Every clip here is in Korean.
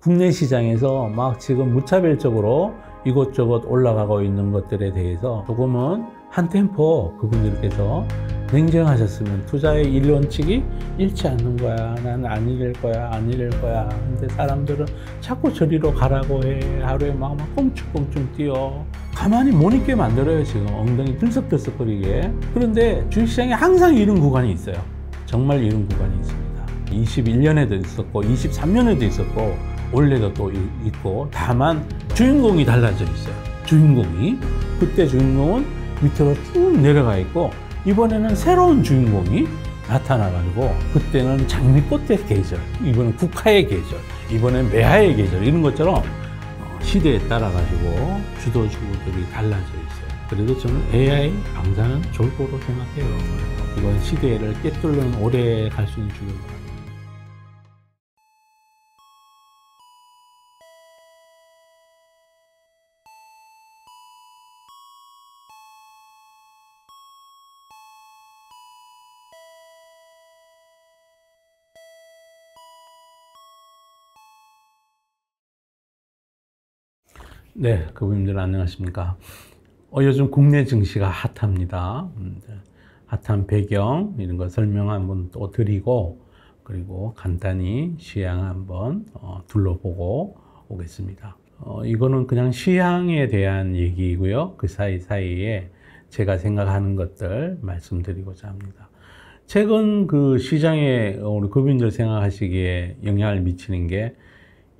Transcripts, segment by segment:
국내 시장에서 막 지금 무차별적으로 이곳저곳 올라가고 있는 것들에 대해서 조금은 한 템포 그분들께서 냉정하셨으면 투자의 일원칙이 잃지 않는 거야. 나는 안 잃을 거야, 안 잃을 거야. 근데 사람들은 자꾸 저리로 가라고 해. 하루에 막 꽁충꽁충 뛰어. 가만히 못 있게 만들어요. 지금 엉덩이 들썩들썩거리게. 그런데 주식시장에 항상 이런 구간이 있어요. 정말 이런 구간이 있습니다. 21년에도 있었고 23년에도 있었고 올해도 또 있고, 다만 주인공이 달라져 있어요. 주인공이, 그때 주인공은 밑으로 쭉 내려가 있고 이번에는 새로운 주인공이 나타나가지고, 그때는 장미꽃의 계절, 이번엔 국화의 계절, 이번엔 매화의 계절, 이런 것처럼 시대에 따라 가지고 주도주들이 달라져 있어요. 그래도 저는 AI 강사는 좋을 거로 생각해요. 이건 시대를 꿰뚫는 오래 갈 수 있는 주요. 네, 그분들 안녕하십니까. 요즘 국내 증시가 핫합니다. 핫한 배경 이런 거 설명 한번 또 드리고, 그리고 간단히 시향 한번 둘러보고 오겠습니다. 이거는 그냥 시향에 대한 얘기이고요. 그 사이사이에 제가 생각하는 것들 말씀드리고자 합니다. 최근 그 시장에 우리 그분들 생각하시기에 영향을 미치는 게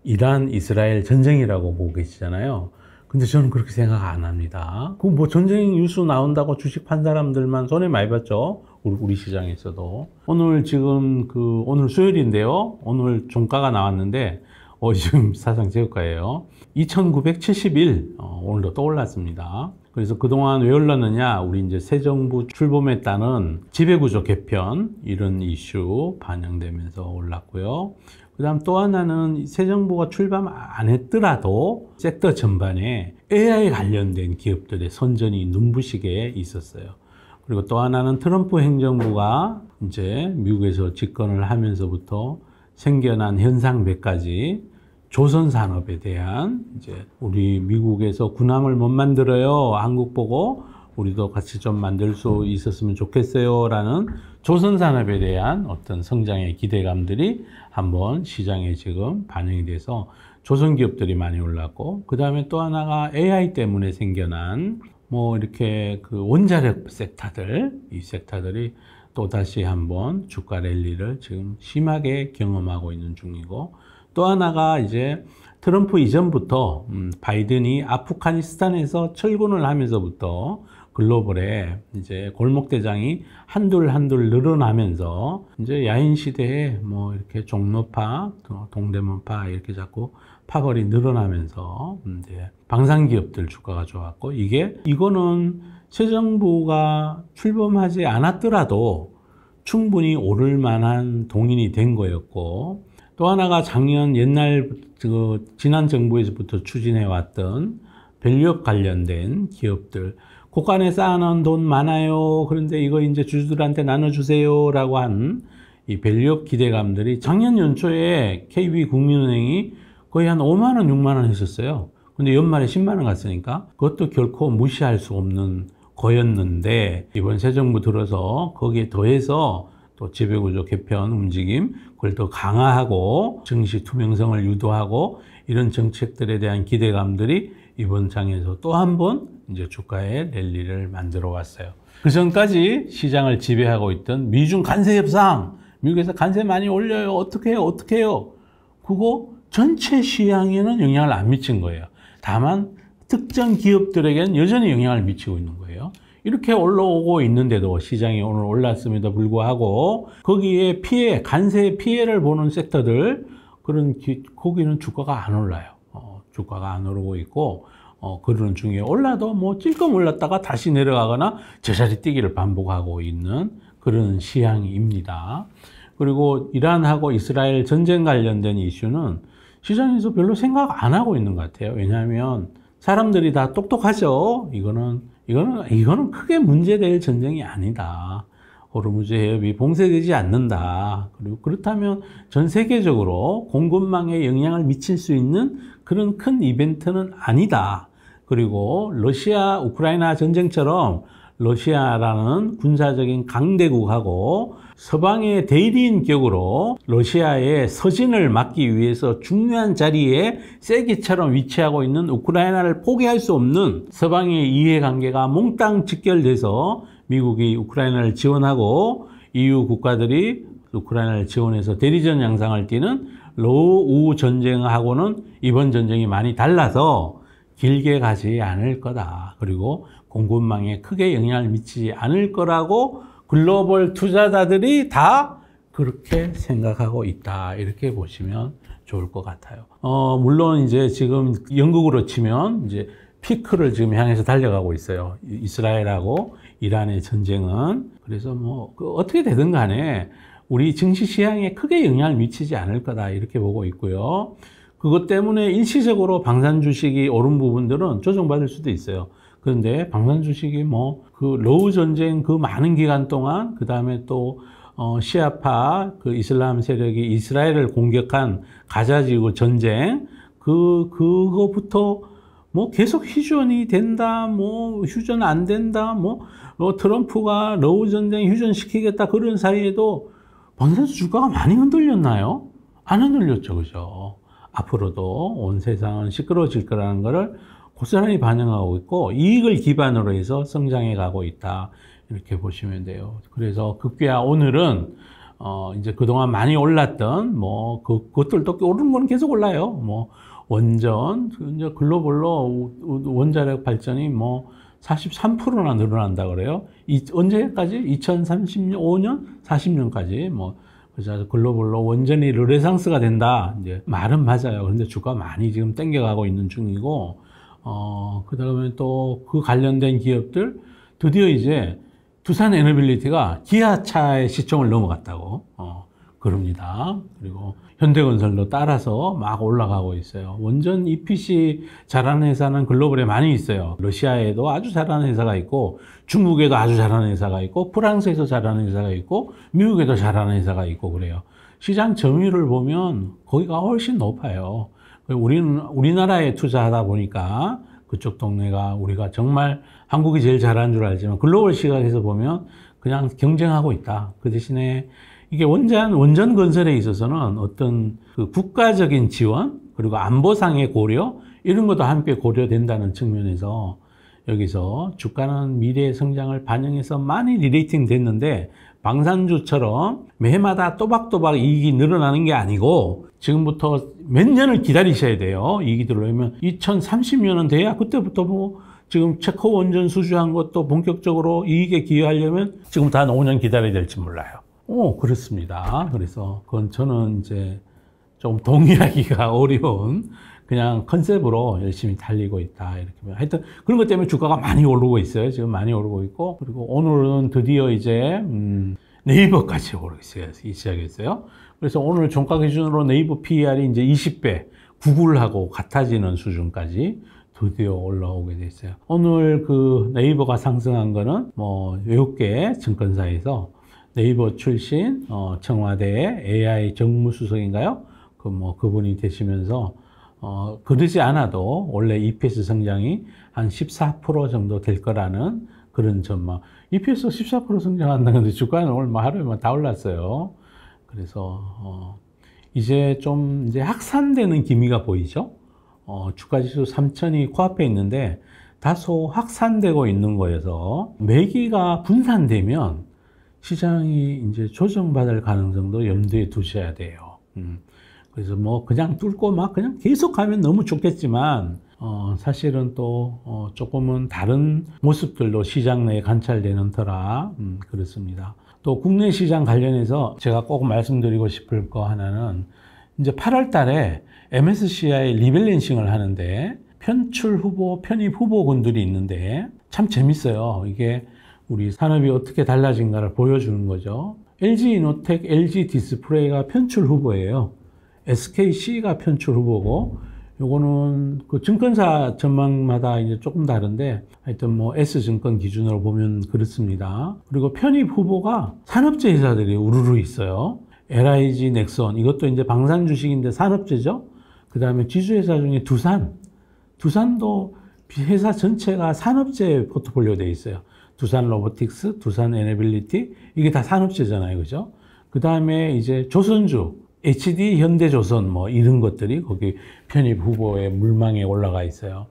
이란, 이스라엘 전쟁이라고 보고 계시잖아요. 근데 저는 그렇게 생각 안 합니다. 그 뭐 전쟁 뉴스 나온다고 주식 판 사람들만 손해 많이 봤죠. 우리 시장에서도. 오늘 지금 오늘 수요일인데요. 오늘 종가가 나왔는데, 지금 사상 최고가예요. 2971, 오늘도 또 올랐습니다. 그래서 그동안 왜 올랐느냐? 우리 이제 새 정부 출범에 따른 지배구조 개편, 이런 이슈 반영되면서 올랐고요. 그 다음 또 하나는 새 정부가 출범 안 했더라도 섹터 전반에 AI 관련된 기업들의 선전이 눈부시게 있었어요. 그리고 또 하나는 트럼프 행정부가 이제 미국에서 집권을 하면서부터 생겨난 현상 몇 가지, 조선 산업에 대한, 이제 우리 미국에서 군함을 못 만들어요. 한국 보고 우리도 같이 좀 만들 수 있었으면 좋겠어요. 라는 조선 산업에 대한 어떤 성장의 기대감들이 한번 시장에 지금 반영이 돼서 조선 기업들이 많이 올랐고, 그 다음에 또 하나가 AI 때문에 생겨난 뭐 이렇게 그 원자력 섹터들, 이 섹터들이 또 다시 한번 주가 랠리를 지금 심하게 경험하고 있는 중이고, 또 하나가 이제 트럼프 이전부터 바이든이 아프가니스탄에서 철군을 하면서부터 글로벌에 이제 골목대장이 한둘 늘어나면서 이제 야인 시대에 뭐 이렇게 종로파, 동대문파 이렇게 자꾸 파벌이 늘어나면서 이제 방산기업들 주가가 좋았고, 이거는 새 정부가 출범하지 않았더라도 충분히 오를 만한 동인이 된 거였고, 또 하나가 작년 지난 정부에서부터 추진해 왔던 밸류업 관련된 기업들, 고간에 쌓아놓은 돈 많아요. 그런데 이거 이제 주주들한테 나눠주세요. 라고 한 이 밸류업 기대감들이 작년 연초에 KB국민은행이 거의 한 5만원, 6만원 했었어요. 근데 연말에 10만원 갔으니까 그것도 결코 무시할 수 없는 거였는데, 이번 새 정부 들어서 거기에 더해서 또 지배구조 개편 움직임, 그걸 더 강화하고 증시 투명성을 유도하고 이런 정책들에 대한 기대감들이 이번 장에서 또 한 번 이제 주가의 랠리를 만들어 왔어요. 그 전까지 시장을 지배하고 있던 미중 관세 협상, 미국에서 관세 많이 올려요. 어떻게 해요? 그거 전체 시장에는 영향을 안 미친 거예요. 다만 특정 기업들에게는 여전히 영향을 미치고 있는 거예요. 이렇게 올라오고 있는데도 시장이 오늘 올랐음에도 불구하고 거기에 관세 피해를 보는 섹터들, 거기는 주가가 안 올라요. 주가가 안 오르고 있고, 그러는 중에 올라도 뭐 찔끔 올랐다가 다시 내려가거나 제자리 뛰기를 반복하고 있는 그런 시향입니다. 그리고 이란하고 이스라엘 전쟁 관련된 이슈는 시장에서 별로 생각 안 하고 있는 것 같아요. 왜냐하면 사람들이 다 똑똑하죠. 이거는 크게 문제될 전쟁이 아니다. 호르무즈 해협이 봉쇄되지 않는다. 그리고 그렇다면 전 세계적으로 공급망에 영향을 미칠 수 있는 그런 큰 이벤트는 아니다. 그리고 러시아 우크라이나 전쟁처럼 러시아라는 군사적인 강대국하고 서방의 대리인 격으로 러시아의 서진을 막기 위해서 중요한 자리에 세기처럼 위치하고 있는 우크라이나를 포기할 수 없는 서방의 이해관계가 몽땅 직결돼서 미국이 우크라이나를 지원하고 EU 국가들이 우크라이나를 지원해서 대리전 양상을 띠는 러우 전쟁하고는 이번 전쟁이 많이 달라서 길게 가지 않을 거다. 그리고 공급망에 크게 영향을 미치지 않을 거라고 글로벌 투자자들이 다 그렇게 생각하고 있다. 이렇게 보시면 좋을 것 같아요. 물론 이제 지금 영국으로 치면 이제 피크를 지금 향해서 달려가고 있어요. 이스라엘하고 이란의 전쟁은. 그래서 뭐 어떻게 되든 간에 우리 증시 시장에 크게 영향을 미치지 않을 거다. 이렇게 보고 있고요. 그것 때문에 일시적으로 방산 주식이 오른 부분들은 조정받을 수도 있어요. 그런데 방산 주식이 뭐 그 러우 전쟁 그 많은 기간 동안 그 다음에 또 시아파 그 이슬람 세력이 이스라엘을 공격한 가자 지구 전쟁 그거부터 뭐 계속 휴전이 된다, 뭐 휴전 안 된다, 뭐 트럼프가 러우 전쟁 휴전시키겠다 그런 사이에도 방산 주가가 많이 흔들렸나요? 안 흔들렸죠, 그죠? 앞으로도 온 세상은 시끄러워질 거라는 것을 고스란히 반영하고 있고 이익을 기반으로 해서 성장해 가고 있다. 이렇게 보시면 돼요. 그래서 급기야 오늘은 이제 그동안 많이 올랐던 뭐 그것들도 오르는 건 계속 올라요. 뭐 원전 이제 글로벌로 원자력 발전이 뭐 43%나 늘어난다 그래요. 언제까지? 2035년, 40년까지 뭐 그래서 글로벌로 원전이 르네상스가 된다. 이제 말은 맞아요. 그런데 주가 많이 지금 땡겨가고 있는 중이고, 그 다음에 또 그 관련된 기업들 드디어 이제 두산 에너빌리티가 기아차의 시총을 넘어갔다고 그럽니다. 그리고 현대건설도 따라서 막 올라가고 있어요. 원전 EPC 잘하는 회사는 글로벌에 많이 있어요. 러시아에도 아주 잘하는 회사가 있고 중국에도 아주 잘하는 회사가 있고 프랑스에도 잘하는 회사가 있고 미국에도 잘하는 회사가 있고 그래요. 시장 점유율을 보면 거기가 훨씬 높아요. 우리나라에 투자하다 보니까 그쪽 동네가 우리가 정말 한국이 제일 잘하는 줄 알지만 글로벌 시각에서 보면 그냥 경쟁하고 있다. 그 대신에 이게 원전 건설에 있어서는 어떤 그 국가적인 지원 그리고 안보상의 고려 이런 것도 함께 고려된다는 측면에서 여기서 주가는 미래의 성장을 반영해서 많이 리레이팅 됐는데 방산주처럼 매해마다 또박또박 이익이 늘어나는 게 아니고 지금부터 몇 년을 기다리셔야 돼요. 이익이 들어오면 2030년은 돼야 그때부터 뭐 지금 체코 원전 수주한 것도 본격적으로 이익에 기여하려면 지금부터 한 5년 기다려야 될지 몰라요. 그렇습니다. 그래서 그건 저는 이제 좀 동의하기가 어려운 그냥 컨셉으로 열심히 달리고 있다. 이렇게. 하여튼 그런 것 때문에 주가가 많이 오르고 있어요. 지금 많이 오르고 있고. 그리고 오늘은 드디어 이제, 네이버까지 오르기 시작했어요. 그래서 오늘 종가 기준으로 네이버 PER이 이제 20배, 구글하고 같아지는 수준까지 드디어 올라오게 됐어요. 오늘 그 네이버가 상승한 거는 뭐 외국계 증권사에서 네이버 출신 청와대 AI 정무수석인가요? 그분이 되시면서 그러지 않아도 원래 EPS 성장이 한 14% 정도 될 거라는 그런 전망. EPS 14% 성장한다는데 주가는 오늘 하루에만 다 올랐어요. 그래서 이제 좀 이제 확산되는 기미가 보이죠? 주가지수 3000이 코앞에 있는데 다소 확산되고 있는 거여서 매기가 분산되면 시장이 이제 조정받을 가능성도 염두에 두셔야 돼요. 그래서 뭐 그냥 뚫고 막 그냥 계속 가면 너무 좋겠지만 사실은 또 조금은 다른 모습들도 시장 내에 관찰되는 터라 그렇습니다. 또 국내 시장 관련해서 제가 꼭 말씀드리고 싶을 거 하나는 이제 8월 달에 MSCI 리밸런싱을 하는데 편출 후보, 편입 후보군들이 있는데 참 재밌어요. 이게 우리 산업이 어떻게 달라진가를 보여주는 거죠. LG이노텍, LG디스플레이가 편출 후보예요. SKC가 편출 후보고 요거는 그 증권사 전망마다 이제 조금 다른데 하여튼 뭐 S증권 기준으로 보면 그렇습니다. 그리고 편입 후보가 산업재 회사들이 우르르 있어요. LIG, 넥선 이것도 이제 방산 주식인데 산업재죠. 그 다음에 지주회사 중에 두산도 회사 전체가 산업재 포트폴리오 돼 있어요. 두산 로보틱스, 두산 에너빌리티 이게 다 산업재잖아요, 그죠? 그 다음에 이제 조선주, HD 현대조선 뭐 이런 것들이 거기 편입 후보의 물망에 올라가 있어요.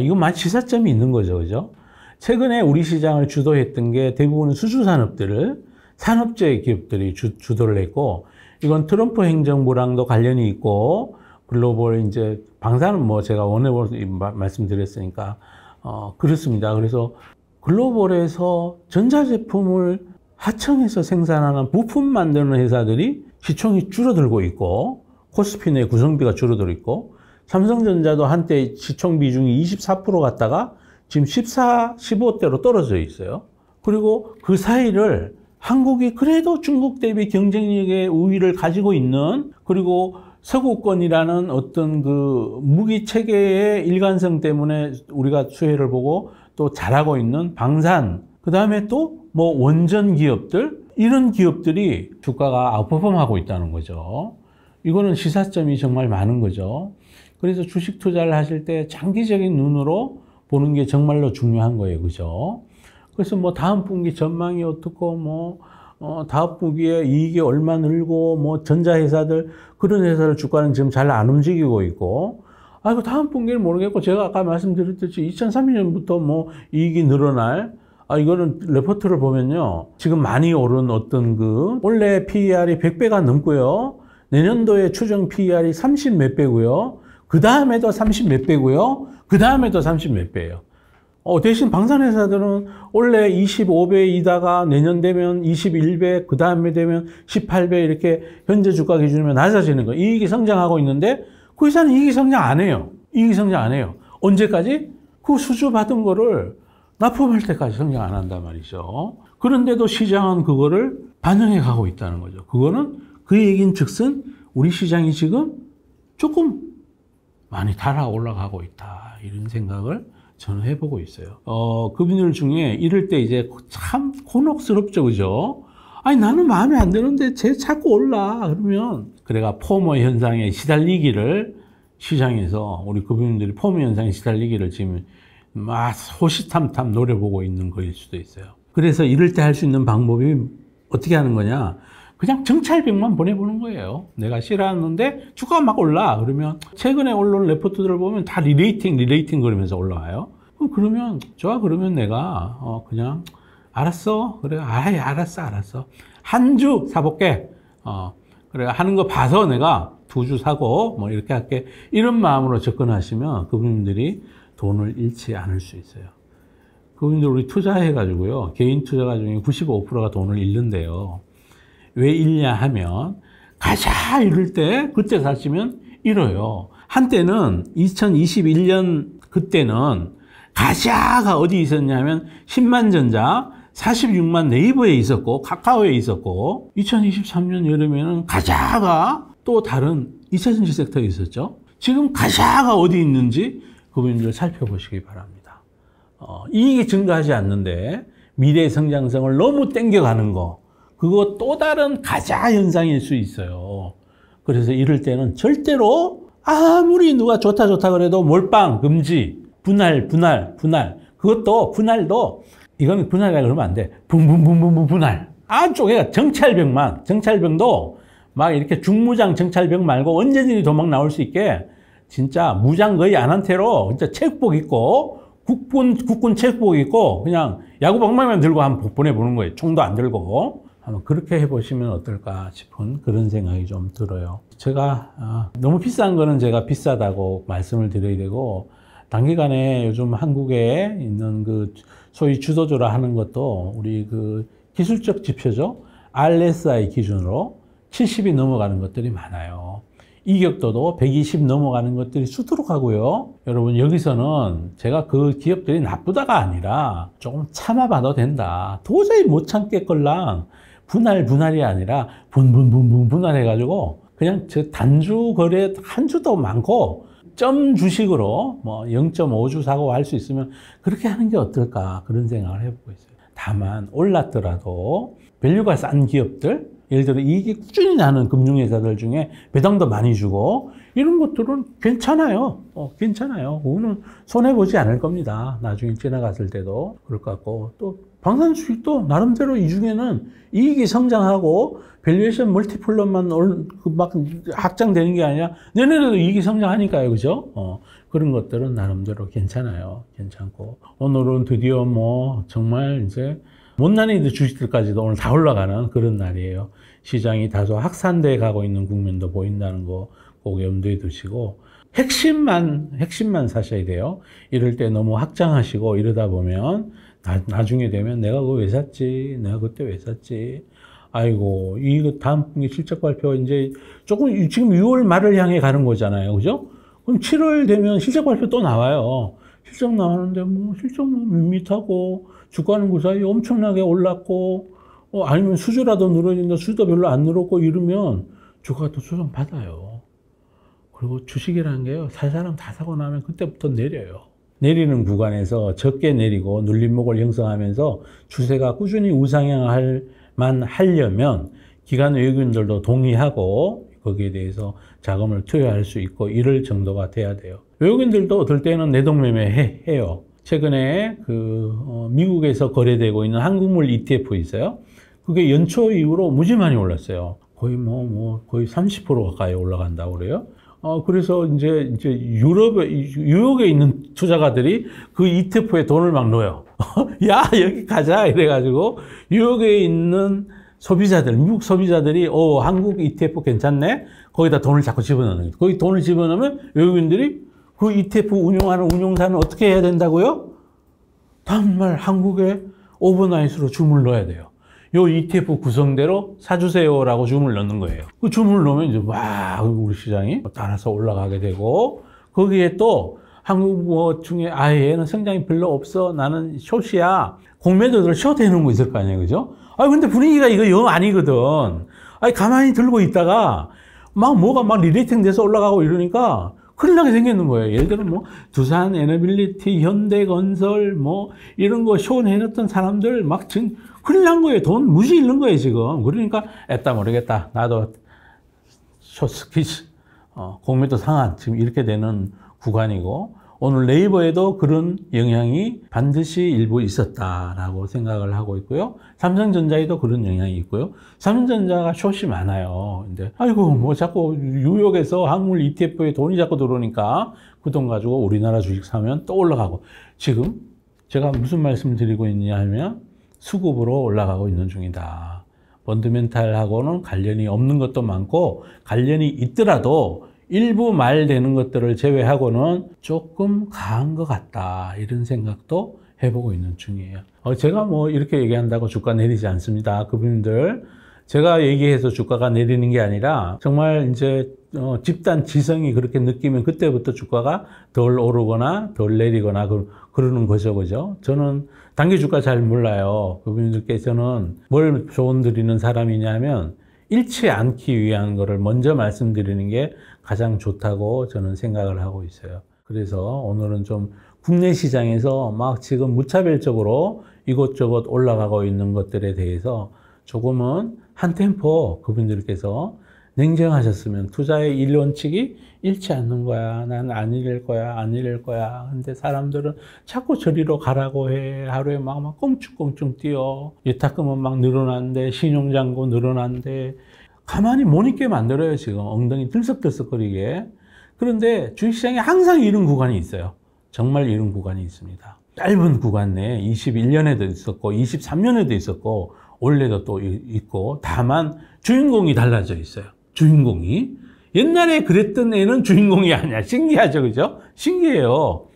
이건 많이 시사점이 있는 거죠, 그죠? 최근에 우리 시장을 주도했던 게 대부분 수주산업들을 산업재 기업들이 주도를 했고, 이건 트럼프 행정부랑도 관련이 있고, 글로벌 이제 방사는 뭐 제가 원해볼 말씀드렸으니까 그렇습니다. 그래서 글로벌에서 전자제품을 하청해서 생산하는 부품 만드는 회사들이 시총이 줄어들고 있고, 코스피 내 구성비가 줄어들고 있고, 삼성전자도 한때 시총 비중이 24% 갔다가 지금 14, 15대로 떨어져 있어요. 그리고 그 사이를 한국이 그래도 중국 대비 경쟁력의 우위를 가지고 있는, 그리고 서구권이라는 어떤 그 무기 체계의 일관성 때문에 우리가 수혜를 보고 또 잘하고 있는 방산, 그 다음에 또 뭐 원전 기업들, 이런 기업들이 주가가 아웃퍼폼하고 있다는 거죠. 이거는 시사점이 정말 많은 거죠. 그래서 주식 투자를 하실 때 장기적인 눈으로 보는 게 정말로 중요한 거예요, 그죠? 그래서 뭐 다음 분기 전망이 어떻고, 뭐 다음 분기에 이익이 얼마 늘고, 뭐 전자회사들, 그런 회사들 주가는 지금 잘 안 움직이고 있고, 그 다음 분기는 모르겠고, 제가 아까 말씀드렸듯이 2030년부터 뭐 이익이 늘어날, 이거는 레포트를 보면요, 지금 많이 오른 어떤 원래 PER이 100배가 넘고요, 내년도에 추정 PER이 30 몇 배고요, 그 다음에도 30 몇 배고요, 그 다음에도 30 몇 배예요. 대신 방산회사들은 원래 25배이다가 내년 되면 21배, 그 다음에 되면 18배 이렇게 현재 주가 기준이면 낮아지는 거예요. 이익이 성장하고 있는데 그 회사는 이익이 성장 안 해요. 이익이 성장 안 해요. 언제까지? 그 수주 받은 거를 납품할 때까지 성장 안 한단 말이죠. 그런데도 시장은 그거를 반영해 가고 있다는 거죠. 그거는 그 얘기인 즉슨 우리 시장이 지금 조금 많이 달아 올라가고 있다. 이런 생각을 저는 해보고 있어요. 그분들 중에 이럴 때 이제 참 곤혹스럽죠, 그죠? 나는 마음에 안 드는데 쟤 자꾸 올라. 그러면 그래가 포모 현상에 시달리기를 시장에서 우리 그분들이 포모 현상에 시달리기를 지금 막 호시탐탐 노려보고 있는 거일 수도 있어요. 그래서 이럴 때 할 수 있는 방법이 어떻게 하는 거냐? 그냥 정찰병만 보내보는 거예요. 내가 싫어하는데 주가가 막 올라. 그러면 최근에 올라온 레포트들을 보면 다 리레이팅 그러면서 올라와요. 그러면 좋아. 그러면 내가 그냥 알았어. 그래. 알았어. 한 주 사볼게. 그래. 하는 거 봐서 내가 2주 사고 뭐 이렇게 할게. 이런 마음으로 접근하시면 그분들이 돈을 잃지 않을 수 있어요. 그분들 우리 투자해가지고요. 개인 투자가 중에 95%가 돈을 잃는데요. 왜 잃냐 하면 가자 이럴 때 그때 사시면 잃어요. 한때는 2021년 그때는 가자가 어디 있었냐면 10만 전자, 46만 네이버에 있었고 카카오에 있었고 2023년 여름에는 가자가 또 다른 2차전지 섹터에 있었죠. 지금 가자가 어디 있는지 그분들 살펴보시기 바랍니다. 이익이 증가하지 않는데 미래 성장성을 너무 땡겨가는 거, 그거 또 다른 가자 현상일 수 있어요. 그래서 이럴 때는 절대로 아무리 누가 좋다 그래도 몰빵 금지, 분할. 그것도 분할도 이건 분할이라 그러면 안 돼. 분할. 안쪽에 정찰병도 막 이렇게 중무장 정찰병 말고 언제든지 도망 나올 수 있게 진짜 무장 거의 안 한 채로 진짜 체육복 입고 국군 체육복 입고 그냥 야구방망이만 들고 한번 보내보는 거예요. 총도 안 들고. 한번 그렇게 해보시면 어떨까 싶은 그런 생각이 좀 들어요. 제가 너무 비싼 거는 제가 비싸다고 말씀을 드려야 되고, 단기간에 요즘 한국에 있는 그 소위 주도주라 하는 것도 우리 그 기술적 지표죠. RSI 기준으로 70이 넘어가는 것들이 많아요. 이격도도 120 넘어가는 것들이 수두룩하고요. 여러분 여기서는 제가 그 기업들이 나쁘다가 아니라 조금 참아봐도 된다. 도저히 못 참겠걸랑 분할이 아니라 분할해가지고 그냥 저 단주 거래 한 주도 많고 점 주식으로 뭐 0.5주 사고 할 수 있으면 그렇게 하는 게 어떨까 그런 생각을 해보고 있어요. 다만 올랐더라도 밸류가 싼 기업들, 예를 들어 이익이 꾸준히 나는 금융회사들 중에 배당도 많이 주고 이런 것들은 괜찮아요. 괜찮아요. 그거는 손해보지 않을 겁니다. 나중에 지나갔을 때도 그럴 것 같고, 또 방산 주식도 나름대로 이 중에는 이익이 성장하고 밸류에이션 멀티플러만 막 확장되는 게 아니라 내년에도 이익이 성장하니까요. 그죠? 그런 것들은 나름대로 괜찮아요. 괜찮고, 오늘은 드디어 뭐 정말 이제 못난이 주식들까지도 오늘 다 올라가는 그런 날이에요. 시장이 다소 확산돼 가고 있는 국면도 보인다는 거 꼭 염두에 두시고, 핵심만 사셔야 돼요. 이럴 때 너무 확장하시고 이러다 보면 나중에 되면 내가 그거 왜 샀지? 내가 그때 왜 샀지? 아이고, 이거 다음 분기 실적 발표 이제 조금 지금 6월 말을 향해 가는 거잖아요. 그죠? 그럼 7월 되면 실적 발표 또 나와요. 실적 나오는데 뭐 실적 뭐 밋밋하고 주가는 그 사이에 엄청나게 올랐고, 아니면 수주라도 늘어진다, 수주도 별로 안 늘었고 이러면 주가가 또 조정 받아요. 그리고 주식이라는 게요, 살 사람 다 사고 나면 그때부터 내려요. 내리는 구간에서 적게 내리고 눌림목을 형성하면서 추세가 꾸준히 우상향만 하려면 기관 외국인들도 동의하고 거기에 대해서 자금을 투여할 수 있고 이럴 정도가 돼야 돼요. 외국인들도 어떨 때는 내동매매 해요. 최근에 미국에서 거래되고 있는 한국물 ETF 있어요. 그게 연초 이후로 무지 많이 올랐어요. 거의 거의 30% 가까이 올라간다고 그래요. 그래서 이제 뉴욕에 있는 투자가들이 그 ETF에 돈을 막 넣어요. 야, 여기 가자. 이래가지고, 뉴욕에 있는 소비자들, 미국 소비자들이, 한국 ETF 괜찮네? 거기다 돈을 자꾸 집어넣는 거예요. 거기 돈을 집어넣으면 외국인들이 그 ETF 운용하는 운용사는 어떻게 해야 된다고요? 다음날 한국에 오버나잇으로 주문을 넣어야 돼요. 요 ETF 구성대로 사주세요라고 주문을 넣는 거예요. 그 주문을 넣으면 이제 우리 시장이 따라서 올라가게 되고, 거기에 또 한국 중에 얘는 성장이 별로 없어. 나는 숏이야. 공매도들 숏 해놓은 거 있을 거 아니에요. 그죠? 근데 분위기가 이거 영 아니거든. 가만히 들고 있다가 뭐가 리레이팅 돼서 올라가고 이러니까 큰일 나게 생겼는 거예요. 예를 들어 두산 에너빌리티, 현대건설 이런 거 숏 해놨던 사람들 큰일 난 거예요. 돈 무지 잃는 거예요, 지금. 그러니까, 모르겠다. 나도 숏스퀴즈, 공매도 상한, 지금 이렇게 되는 구간이고, 오늘 네이버에도 그런 영향이 반드시 일부 있었다라고 생각을 하고 있고요. 삼성전자에도 그런 영향이 있고요. 삼성전자가 숏이 많아요. 근데, 자꾸 뉴욕에서 한국물 ETF에 돈이 자꾸 들어오니까 그 돈 가지고 우리나라 주식 사면 또 올라가고. 지금 제가 무슨 말씀을 드리고 있느냐 하면, 수급으로 올라가고 있는 중이다. 펀더멘탈하고는 관련이 없는 것도 많고 관련이 있더라도 일부 말되는 것들을 제외하고는 조금 강한 것 같다. 이런 생각도 해보고 있는 중이에요. 제가 이렇게 얘기한다고 주가 내리지 않습니다. 그분들 제가 얘기해서 주가가 내리는 게 아니라 정말 이제 집단 지성이 그렇게 느끼면 그때부터 주가가 덜 오르거나 덜 내리거나 그러는 거죠. 그죠? 저는 단기 주가 잘 몰라요. 그분들께서는 뭘 조언 드리는 사람이냐면 잃지 않기 위한 거를 먼저 말씀드리는 게 가장 좋다고 저는 생각을 하고 있어요. 그래서 오늘은 좀 국내 시장에서 지금 무차별적으로 이곳저곳 올라가고 있는 것들에 대해서 조금은 한 템포 그분들께서 냉정하셨으면 투자의 일원칙이 잃지 않는 거야. 난 안 잃을 거야. 안 잃을 거야. 근데 사람들은 자꾸 저리로 가라고 해. 하루에 막 꽁충꽁충 뛰어. 예탁금은 막 늘어난대. 신용잔고 늘어난대. 가만히 못 있게 만들어요. 지금 엉덩이 들썩들썩거리게. 그런데 주식시장에 항상 이런 구간이 있어요. 정말 이런 구간이 있습니다. 짧은 구간 내에 21년에도 있었고 23년에도 있었고 올해도 또 있고, 다만 주인공이 달라져 있어요. 주인공이. 옛날에 그랬던 애는 주인공이 아니야. 신기하죠, 그죠? 신기해요.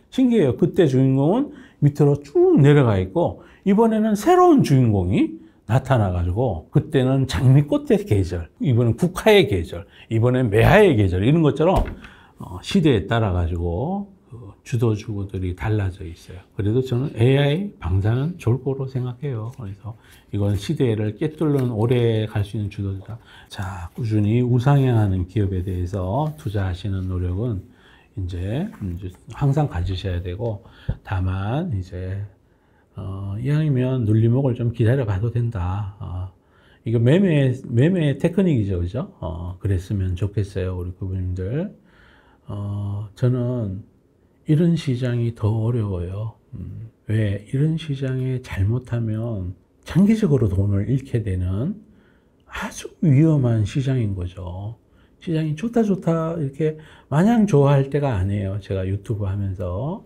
그때 주인공은 밑으로 쭉 내려가 있고, 이번에는 새로운 주인공이 나타나가지고, 그때는 장미꽃의 계절, 이번엔 국화의 계절, 이번엔 매화의 계절, 이런 것처럼 시대에 따라가지고 주도주구들이 달라져 있어요. 그래도 저는 AI 방사는 좋을 거로 생각해요. 그래서 이건 시대를 꿰뚫는 오래 갈 수 있는 주도주다. 자, 꾸준히 우상향하는 기업에 대해서 투자하시는 노력은 이제 항상 가지셔야 되고, 다만 이제 이왕이면 눌림목을 좀 기다려 봐도 된다. 이거 매매 테크닉이죠, 그죠? 그랬으면 좋겠어요, 우리 구부님들. 저는 이런 시장이 더 어려워요. 왜? 이런 시장에 잘못하면 장기적으로 돈을 잃게 되는 아주 위험한 시장인 거죠. 시장이 좋다 이렇게 마냥 좋아할 때가 아니에요. 제가 유튜브 하면서.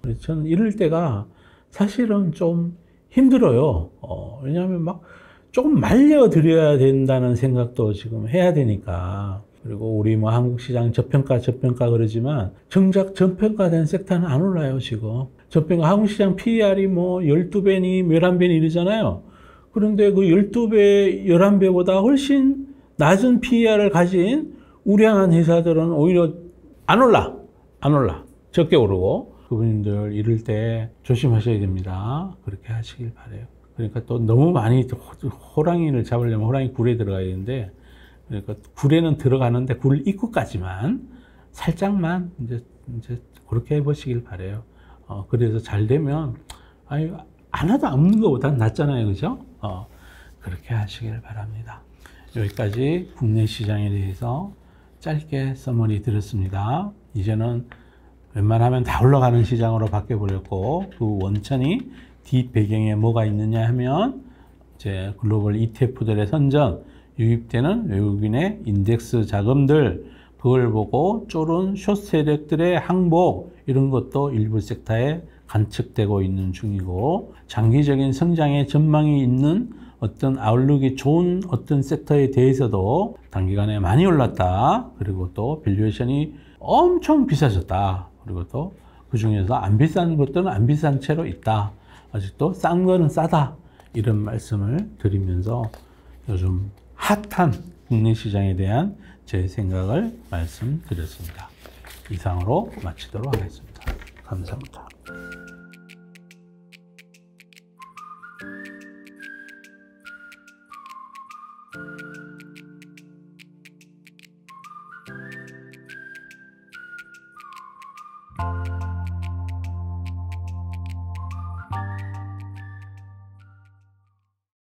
그래서 저는 이럴 때가 사실은 좀 힘들어요. 왜냐하면 막 조금 말려드려야 된다는 생각도 지금 해야 되니까. 그리고 우리 뭐 한국 시장 저평가 그러지만 정작 저평가된 섹터는 안 올라요, 지금. 저평가 한국 시장 PER이 뭐 12배니 11배니 이러잖아요. 그런데 그 12배, 11배보다 훨씬 낮은 PER을 가진 우량한 회사들은 오히려 안 올라. 적게 오르고. 그분들 이럴 때 조심하셔야 됩니다. 그렇게 하시길 바래요. 그러니까 또 너무 많이 호랑이를 잡으려면 호랑이 굴에 들어가야 되는데, 그러니까 굴에는 들어가는데 굴 입구까지만 살짝만 이제 그렇게 해보시길 바래요. 그래서 잘 되면 하나도 없는 것보다 낫잖아요, 그죠? 그렇게 하시길 바랍니다. 여기까지 국내 시장에 대해서 짧게 서머리 드렸습니다. 이제는 웬만하면 다 올라가는 시장으로 바뀌어버렸고, 그 원천이 뒷 배경에 뭐가 있느냐 하면 이제 글로벌 ETF들의 선전, 유입되는 외국인의 인덱스 자금들, 그걸 보고 쫄은 숏 세력들의 항복, 이런 것도 일부 섹터에 관측되고 있는 중이고, 장기적인 성장의 전망이 있는 어떤 아웃룩이 좋은 어떤 섹터에 대해서도 단기간에 많이 올랐다. 그리고 또 밸류에이션이 엄청 비싸졌다. 그리고 또 그 중에서 안 비싼 것들은 안 비싼 채로 있다. 아직도 싼 거는 싸다. 이런 말씀을 드리면서 요즘 핫한 국내 시장에 대한 제 생각을 말씀드렸습니다. 이상으로 마치도록 하겠습니다. 감사합니다.